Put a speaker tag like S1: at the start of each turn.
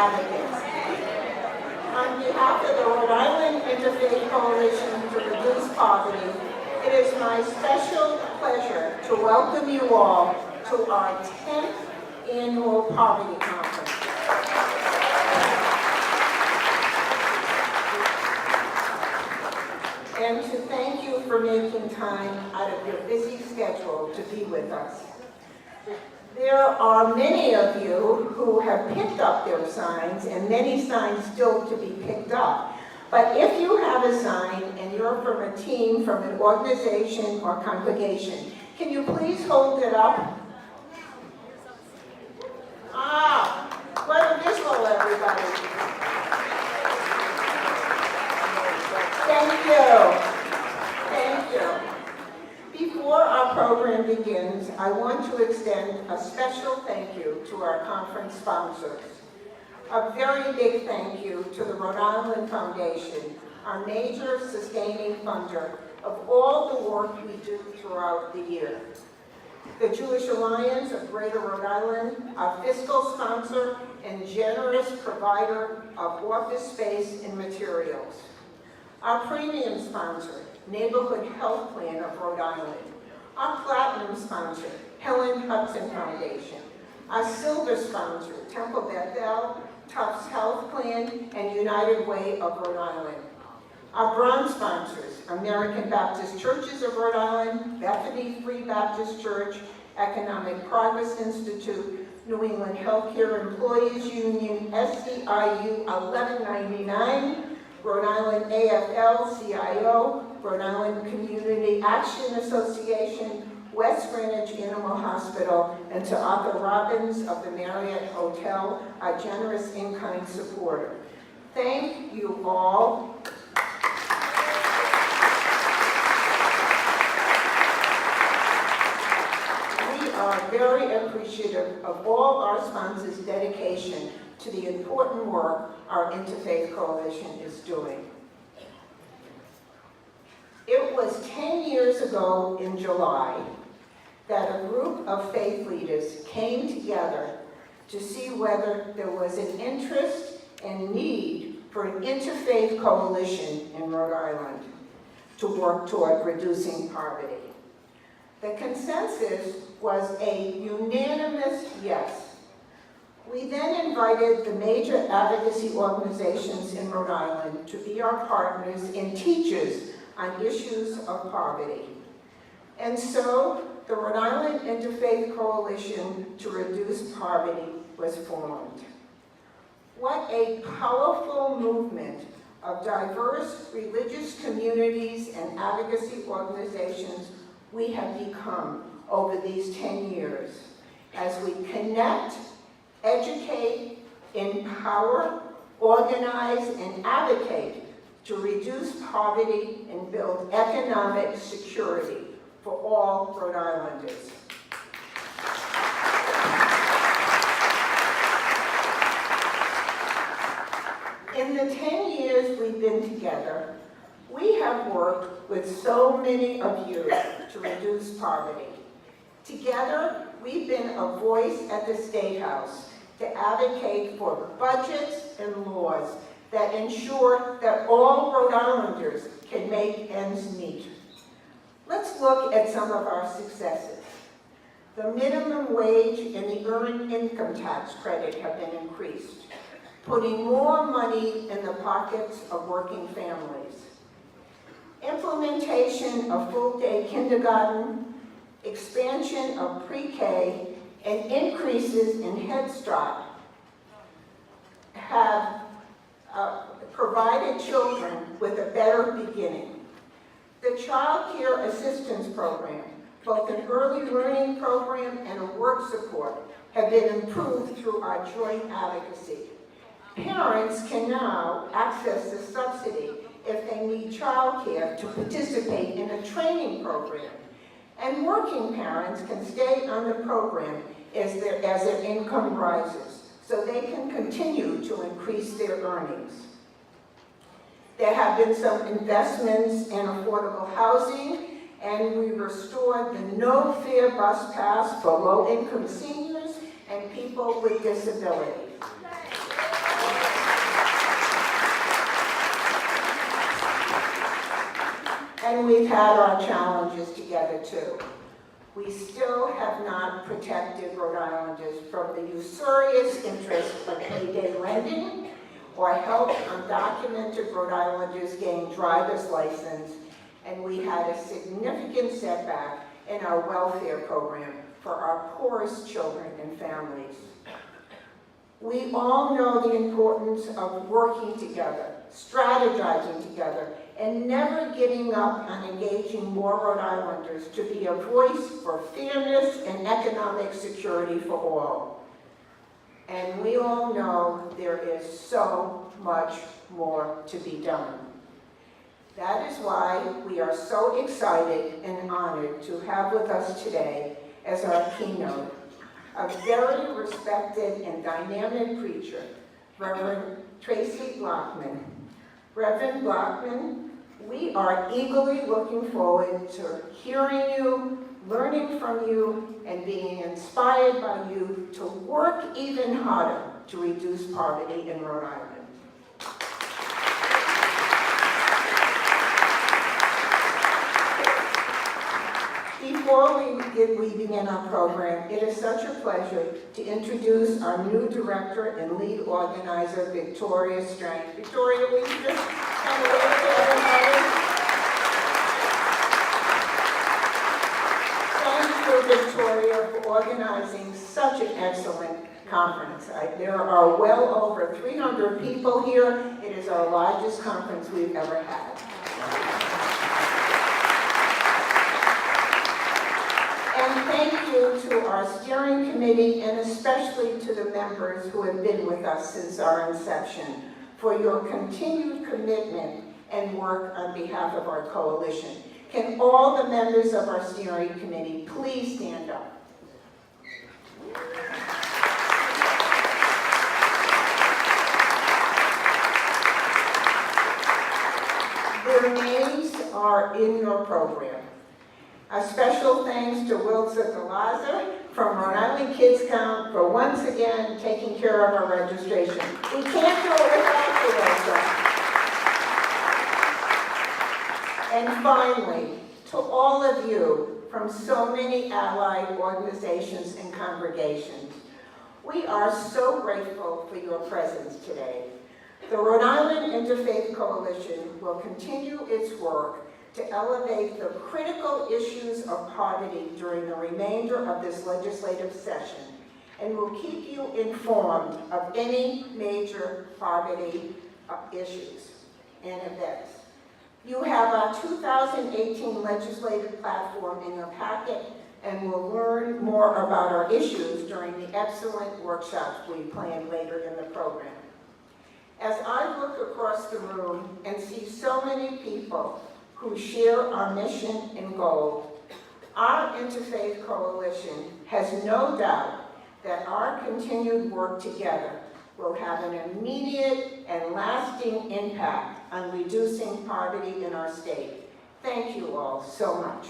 S1: advocates. On behalf of the Rhode Island Interfaith Coalition to Reduce Poverty, it is my special pleasure to welcome you all to our 10th Annual Poverty Conference. And to thank you for making time out of your busy schedule to be with us. There are many of you who have picked up their signs, and many signs still to be picked up. But if you have a sign and you're from a team, from an organization or congregation, can you please hold it up? What a visual, everybody. Thank you. Thank you. Before our program begins, I want to extend a special thank you to our conference sponsors. A very big thank you to the Rhode Island Foundation, our major sustaining funder of all the work we do throughout the year. The Jewish Alliance of Greater Rhode Island, our fiscal sponsor and generous provider of office space and materials. Our premium sponsor, Neighborhood Health Plan of Rhode Island. Our platinum sponsor, Helen Hudson Foundation. Our silver sponsor, Temple Bethel, Tufts Health Plan, and United Way of Rhode Island. Our bronze sponsors, American Baptist Churches of Rhode Island, Bethany Free Baptist Church, Economic Progress Institute, New England Healthcare Employees Union, SCIU 1199, Rhode Island AFL-CIO, Rhode Island Community Action Association, West Greenwich Animal Hospital, and to Arthur Robbins of the Marriott Hotel, our generous in-kind supporter. Thank you all. We are very appreciative of all our sponsors' dedication to the important work our Interfaith Coalition is doing. It was 10 years ago in July that a group of faith leaders came together to see whether there was an interest and need for an interfaith coalition in Rhode Island to work toward reducing poverty. The consensus was a unanimous yes. We then invited the major advocacy organizations in Rhode Island to be our partners and teachers on issues of poverty. And so, the Rhode Island Interfaith Coalition to Reduce Poverty was formed. What a powerful movement of diverse religious communities and advocacy organizations we have become over these 10 years as we connect, educate, empower, organize, and advocate to reduce poverty and build economic security for all Rhode Islanders. In the 10 years we've been together, we have worked with so many of you to reduce poverty. Together, we've been a voice at the State House to advocate for budgets and laws that ensure that all Rhode Islanders can make ends meet. Let's look at some of our successes. The minimum wage and the earned income tax credit have been increased, putting more money in the pockets of working families. Implementation of full-day kindergarten, expansion of pre-K, and increases in Head Start have provided children with a better beginning. The Child Care Assistance Program, both an early learning program and a work support, have been improved through our joint advocacy. Parents can now access the subsidy if they need child care to participate in a training program. And working parents can stay on the program as their income rises, so they can continue to increase their earnings. There have been some investments in affordable housing, and we restored the no-fare bus pass for low-income seniors and people with disabilities. And we've had our challenges together too. We still have not protected Rhode Islanders from the usurious interest of payday lending or helped undocumented Rhode Islanders gain driver's license, and we had a significant setback in our welfare program for our poorest children and families. We all know the importance of working together, strategizing together, and never giving up on engaging more Rhode Islanders to be a voice for fairness and economic security for all. And we all know there is so much more to be done. That is why we are so excited and honored to have with us today as our keynote a very respected and dynamic preacher, Reverend Tracy Blockman. Reverend Blockman, we are eagerly looking forward to hearing you, learning from you, and being inspired by you to work even harder to reduce poverty in Rhode Island. Before we begin our program, it is such a pleasure to introduce our new director and lead organizer, Victoria Strang. Victoria, will you just come over to everybody? Thank you, Victoria, for organizing such an excellent conference. There are well over 300 people here. It is our largest conference we've ever had. And thank you to our steering committee and especially to the members who have been with us since our inception for your continued commitment and work on behalf of our coalition. Can all the members of our steering committee please stand up? Their names are in your program. A special thanks to Wilsa Galaza from Rhode Island Kids Count for once again taking care of our registration. We can't do it without you, Wilsa. And finally, to all of you from so many allied organizations and congregations, we are so grateful for your presence today. The Rhode Island Interfaith Coalition will continue its work to elevate the critical issues of poverty during the remainder of this legislative session, and will keep you informed of any major poverty issues and events. You have our 2018 legislative platform in your packet, and will learn more about our issues during the excellent workshops we plan later in the program. As I look across the room and see so many people who share our mission and goal, our Interfaith Coalition has no doubt that our continued work together will have an immediate and lasting impact on reducing poverty in our state. Thank you all so much.